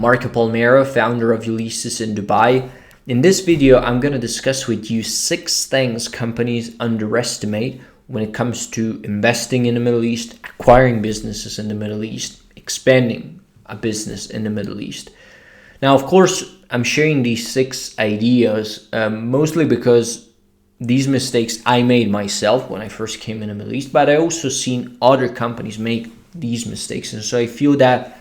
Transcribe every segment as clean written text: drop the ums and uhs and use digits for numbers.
Marco Palmero, founder of Ulysses in Dubai. In this video, I'm going to discuss with you 6 things companies underestimate when it comes to investing in the Middle East, acquiring businesses in the Middle East, expanding a business in the Middle East. Now, of course, I'm sharing these 6 ideas mostly because these mistakes I made myself when I first came in the Middle East, but I also seen other companies make these mistakes. And so I feel that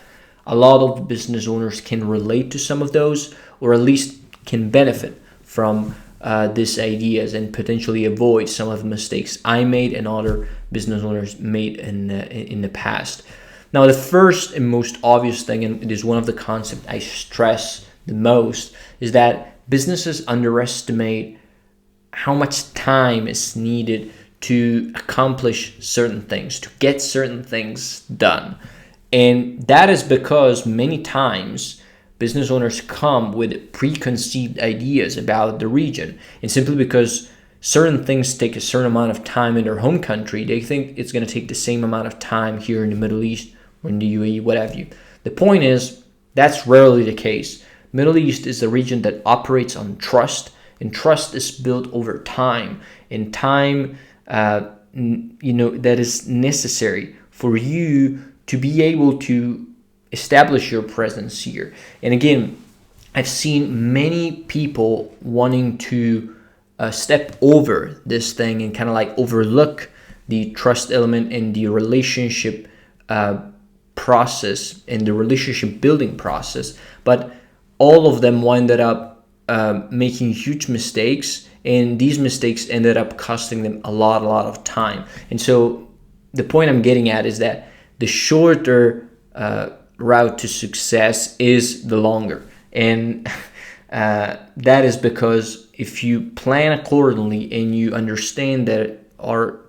a lot of business owners can relate to some of those, or at least can benefit from these ideas and potentially avoid some of the mistakes I made and other business owners made in the past. Now, the first and most obvious thing, and it is one of the concepts I stress the most, is that businesses underestimate how much time is needed to accomplish certain things, to get certain things done. And that is because many times business owners come with preconceived ideas about the region. And simply because certain things take a certain amount of time in their home country, they think it's going to take the same amount of time here in the Middle East or in the UAE, what have you. The point is, that's rarely the case. Middle East is a region that operates on trust, and trust is built over time. And time, that is necessary for you to be able to establish your presence here. And again, I've seen many people wanting to step over this thing and kind of like overlook the trust element and the relationship process and the relationship building process. But all of them winded up making huge mistakes, and these mistakes ended up costing them a lot of time. And so the point I'm getting at is that the shorter route to success is the longer. And that is because if you plan accordingly and you understand that there are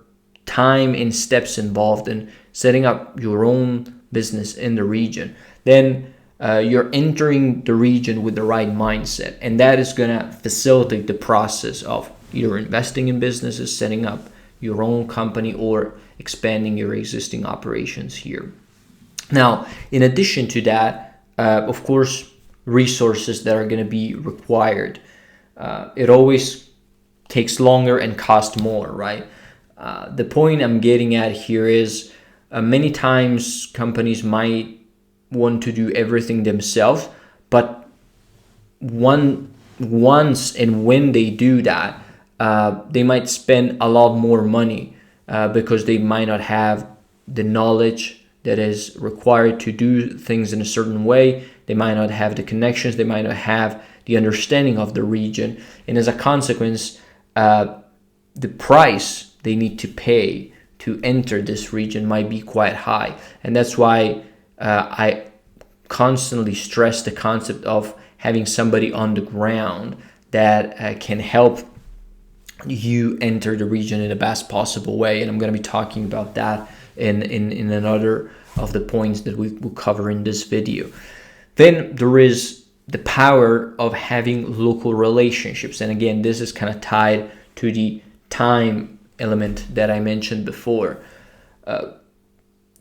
time and steps involved in setting up your own business in the region, then you're entering the region with the right mindset. And that is going to facilitate the process of either investing in businesses, setting up your own company, or expanding your existing operations here. Now, in addition to that, of course, resources that are going to be required. It always takes longer and costs more, right? The point I'm getting at here is many times companies might want to do everything themselves, but once and when they do that, they might spend a lot more money because they might not have the knowledge that is required to do things in a certain way. They might not have the connections. They might not have the understanding of the region. And as a consequence, the price they need to pay to enter this region might be quite high. And that's why I constantly stress the concept of having somebody on the ground that can help you enter the region in the best possible way. And I'm going to be talking about that in another of the points that we will cover in this video. Then there is the power of having local relationships. And again, this is kind of tied to the time element that I mentioned before.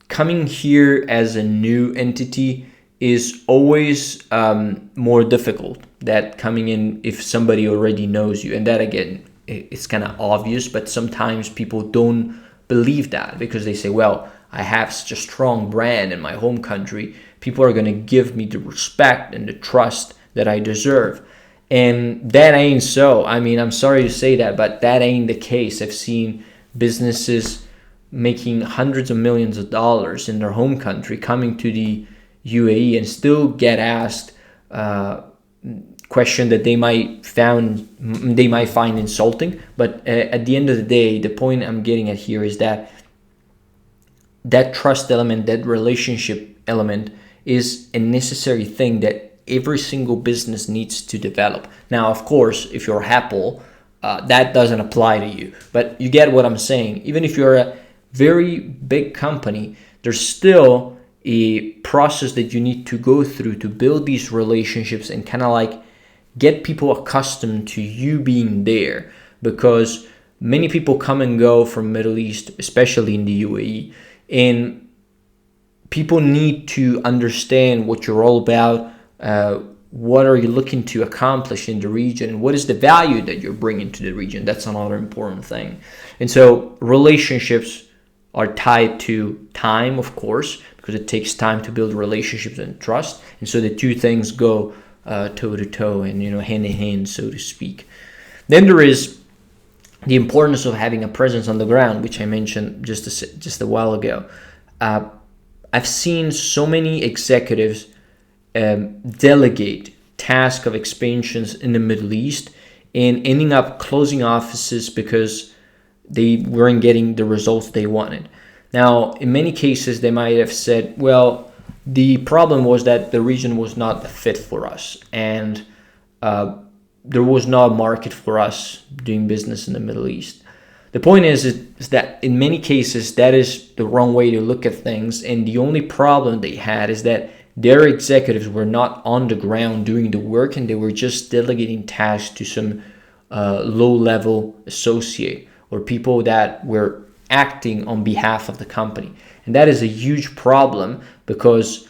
Coming here as a new entity is always more difficult than coming in if somebody already knows you. And that, again, it's kind of obvious, but sometimes people don't believe that because they say, well, I have such a strong brand in my home country. People are going to give me the respect and the trust that I deserve. And that ain't so. I mean, I'm sorry to say that, but that ain't the case. I've seen businesses making hundreds of millions of dollars in their home country coming to the UAE and still get asked question that they might find insulting. But at the end of the day, the point I'm getting at here is that trust element, that relationship element, is a necessary thing that every single business needs to develop. Now, of course, if you're Apple, that doesn't apply to you. But you get what I'm saying. Even if you're a very big company, there's still a process that you need to go through to build these relationships and kind of like get people accustomed to you being there, because many people come and go from Middle East, especially in the UAE, and people need to understand what you're all about, what are you looking to accomplish in the region, and what is the value that you're bringing to the region. That's another important thing. And so relationships are tied to time, of course, because it takes time to build relationships and trust. And so the two things go toe to toe and hand in hand, so to speak. Then there is the importance of having a presence on the ground, which I mentioned just a while ago. I've seen so many executives delegate task of expansions in the Middle East and ending up closing offices because they weren't getting the results they wanted. Now, in many cases, they might have said, well, the problem was that the region was not a fit for us, and there was no market for us doing business in the Middle East. The point is that in many cases, that is the wrong way to look at things, and the only problem they had is that their executives were not on the ground doing the work, and they were just delegating tasks to some low-level associate or people that were acting on behalf of the company. And that is a huge problem, because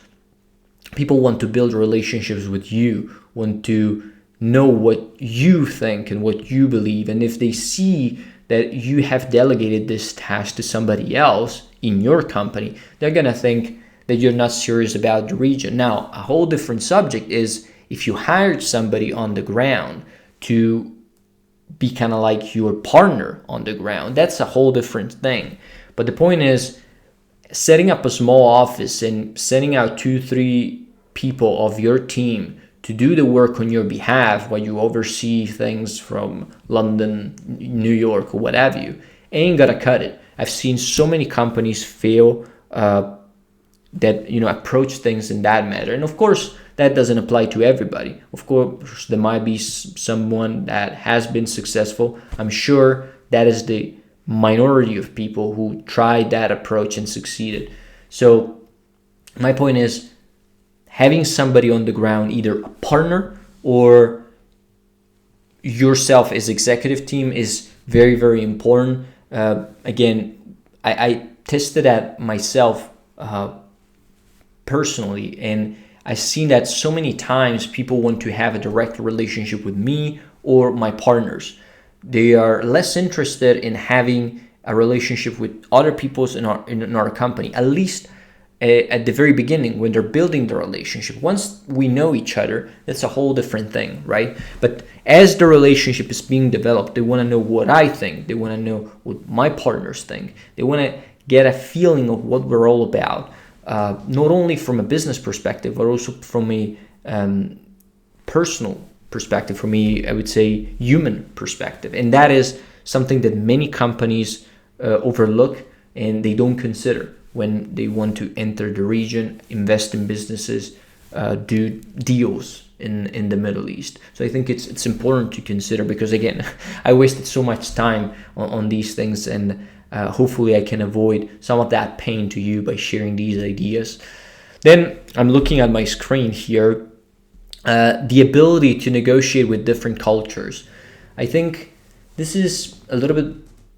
people want to build relationships with you, want to know what you think and what you believe. And if they see that you have delegated this task to somebody else in your company, they're going to think that you're not serious about the region. Now, a whole different subject is if you hired somebody on the ground to be kind of like your partner on the ground. That's a whole different thing. But the point is, setting up a small office and sending out 2-3 people of your team to do the work on your behalf while you oversee things from London, New York, or what have you, ain't gonna cut it. I've seen so many companies fail that approach things in that manner. And of course, that doesn't apply to everybody. Of course, there might be someone that has been successful. I'm sure that is the minority of people who tried that approach and succeeded. So my point is, having somebody on the ground, either a partner or yourself as executive team, is very, very important. Again, I tested that myself personally, and I've seen that so many times people want to have a direct relationship with me or my partners. They are less interested in having a relationship with other people in our company, at least at the very beginning when they're building the relationship. Once we know each other, that's a whole different thing, right? But as the relationship is being developed, they want to know what I think. They want to know what my partners think. They want to get a feeling of what we're all about. Not only from a business perspective, but also from a personal perspective, from a, I would say, human perspective. And that is something that many companies overlook and they don't consider when they want to enter the region, invest in businesses, do deals in the Middle East. So I think it's important to consider, because again, I wasted so much time on these things, and hopefully I can avoid some of that pain to you by sharing these ideas. Then I'm looking at my screen here, the ability to negotiate with different cultures. I think this is a little bit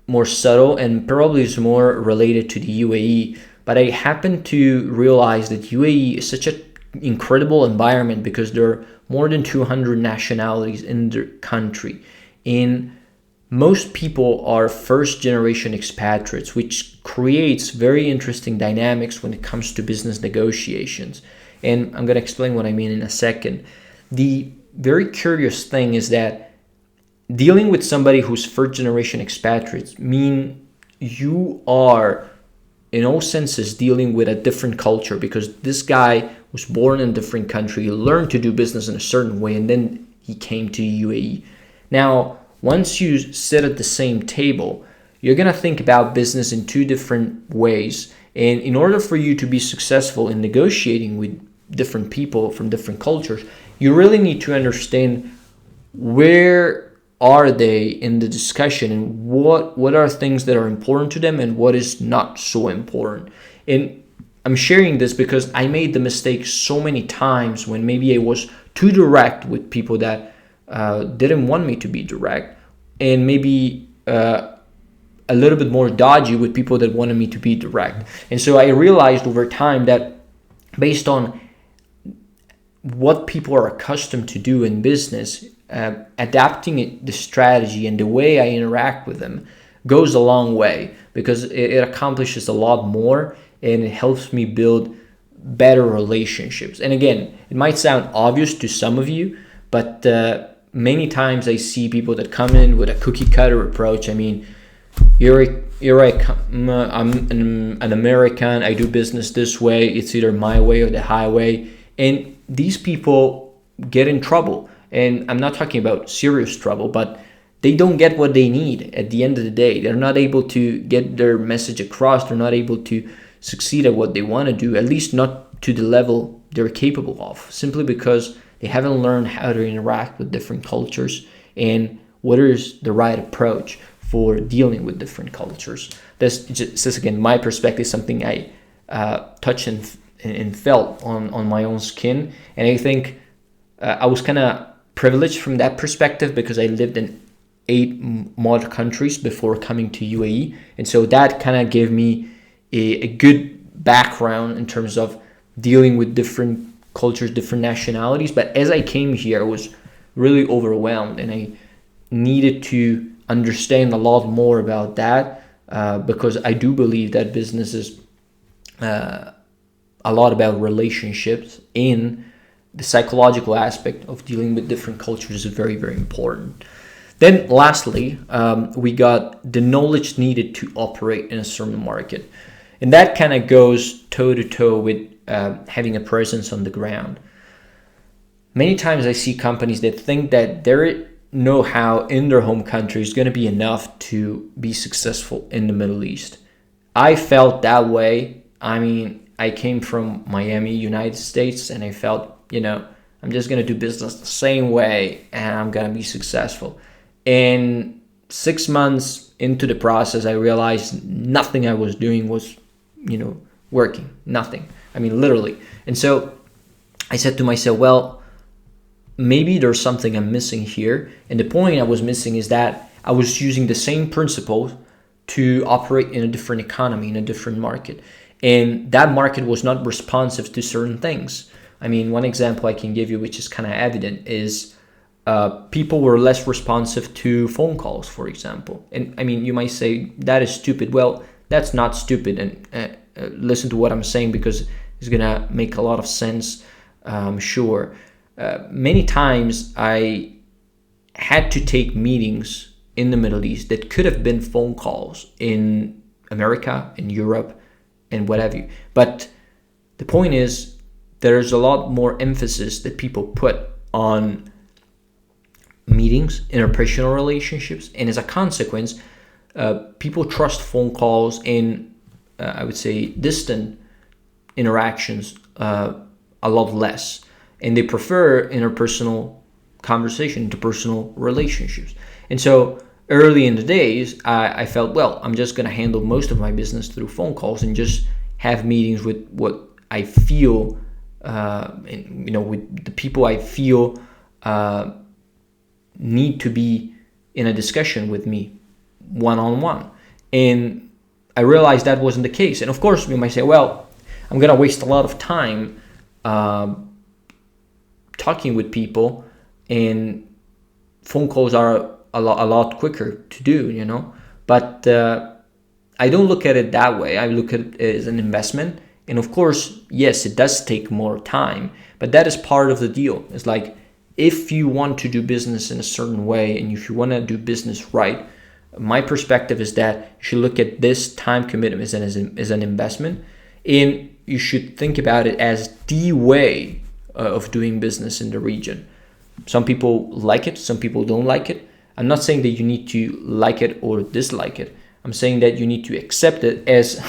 more subtle and probably is more related to the UAE, but I happen to realize that UAE is such an incredible environment because there are more than 200 nationalities in the country. And most people are first-generation expatriates, which creates very interesting dynamics when it comes to business negotiations. And I'm going to explain what I mean in a second. The very curious thing is that dealing with somebody who's first-generation expatriates mean you are, in all senses, dealing with a different culture, because this guy was born in a different country, learned to do business in a certain way, and then he came to UAE. Now, once you sit at the same table, you're going to think about business in two different ways. And in order for you to be successful in negotiating with different people from different cultures, you really need to understand where are they in the discussion and what are things that are important to them and what is not so important. And I'm sharing this because I made the mistake so many times when maybe I was too direct with people that didn't want me to be direct, and maybe a little bit more dodgy with people that wanted me to be direct. And so I realized over time that based on what people are accustomed to do in business, adapting the strategy and the way I interact with them goes a long way, because it accomplishes a lot more and it helps me build better relationships. And again, it might sound obvious to some of you, but many times I see people that come in with a cookie cutter approach. I mean, I'm an American, I do business this way, it's either my way or the highway. And these people get in trouble. And I'm not talking about serious trouble, but they don't get what they need at the end of the day. They're not able to get their message across. They're not able to succeed at what they want to do, at least not to the level they're capable of, simply because they haven't learned how to interact with different cultures and what is the right approach for dealing with different cultures. This is again, my perspective, something I touched and felt on my own skin. And I think I was kind of privileged from that perspective, because I lived in 8 mod countries before coming to UAE. And so that kind of gave me a good background in terms of dealing with different cultures, different nationalities. But as I came here, I was really overwhelmed, and I needed to understand a lot more about that, because I do believe that business is a lot about relationships, and the psychological aspect of dealing with different cultures is very, very important. Then lastly, we got the knowledge needed to operate in a certain market. And that kind of goes toe to toe with having a presence on the ground. Many times I see companies that think that their know-how in their home country is going to be enough to be successful in the Middle East. I felt that way. I mean, I came from Miami, United States, and I felt, I'm just going to do business the same way and I'm going to be successful. And 6 months into the process, I realized nothing I was doing was, working. Nothing. I mean, literally. And so I said to myself, well, maybe there's something I'm missing here. And the point I was missing is that I was using the same principles to operate in a different economy, in a different market. And that market was not responsive to certain things. I mean, one example I can give you, which is kind of evident, is people were less responsive to phone calls, for example. And I mean, you might say that is stupid. Well, that's not stupid. And listen to what I'm saying, because it's going to make a lot of sense, I'm sure. Many times I had to take meetings in the Middle East that could have been phone calls in America, in Europe, and what have you. But the point is, there's a lot more emphasis that people put on meetings, interpersonal relationships, and as a consequence, people trust phone calls and I would say distant interactions a lot less, and they prefer interpersonal conversation, interpersonal relationships. And so early in the days, I felt, well, I'm just going to handle most of my business through phone calls and just have meetings with what I feel, with the people I feel need to be in a discussion with me one-on-one. And I realized that wasn't the case. And of course, you might say, well, I'm going to waste a lot of time talking with people, and phone calls are a lot quicker to do, But I don't look at it that way. I look at it as an investment. And of course, yes, it does take more time, but that is part of the deal. It's like, if you want to do business in a certain way, and if you want to do business right, my perspective is that you should look at this time commitment as an investment, and you should think about it as the way of doing business in the region. Some people like it, some people don't like it. I'm not saying that you need to like it or dislike it. I'm saying that you need to accept it as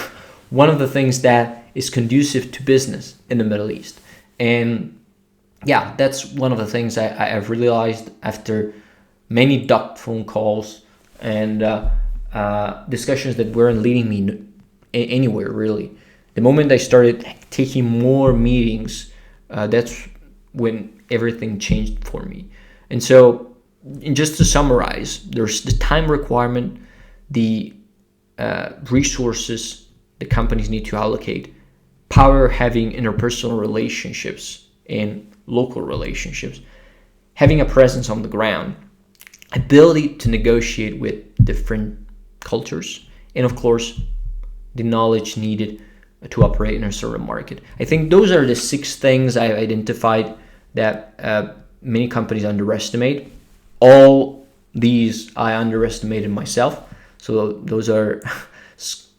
one of the things that is conducive to business in the Middle East. And yeah, that's one of the things I've realized after many duck phone calls and discussions that weren't leading me anywhere, really. The moment I started taking more meetings, that's when everything changed for me. And so, just to summarize, there's the time requirement, the resources the companies need to allocate, power having interpersonal relationships in local relationships, having a presence on the ground, ability to negotiate with different cultures, and of course, the knowledge needed to operate in a certain market. I think those are the 6 things I've identified that many companies underestimate. All these I underestimated myself. So those are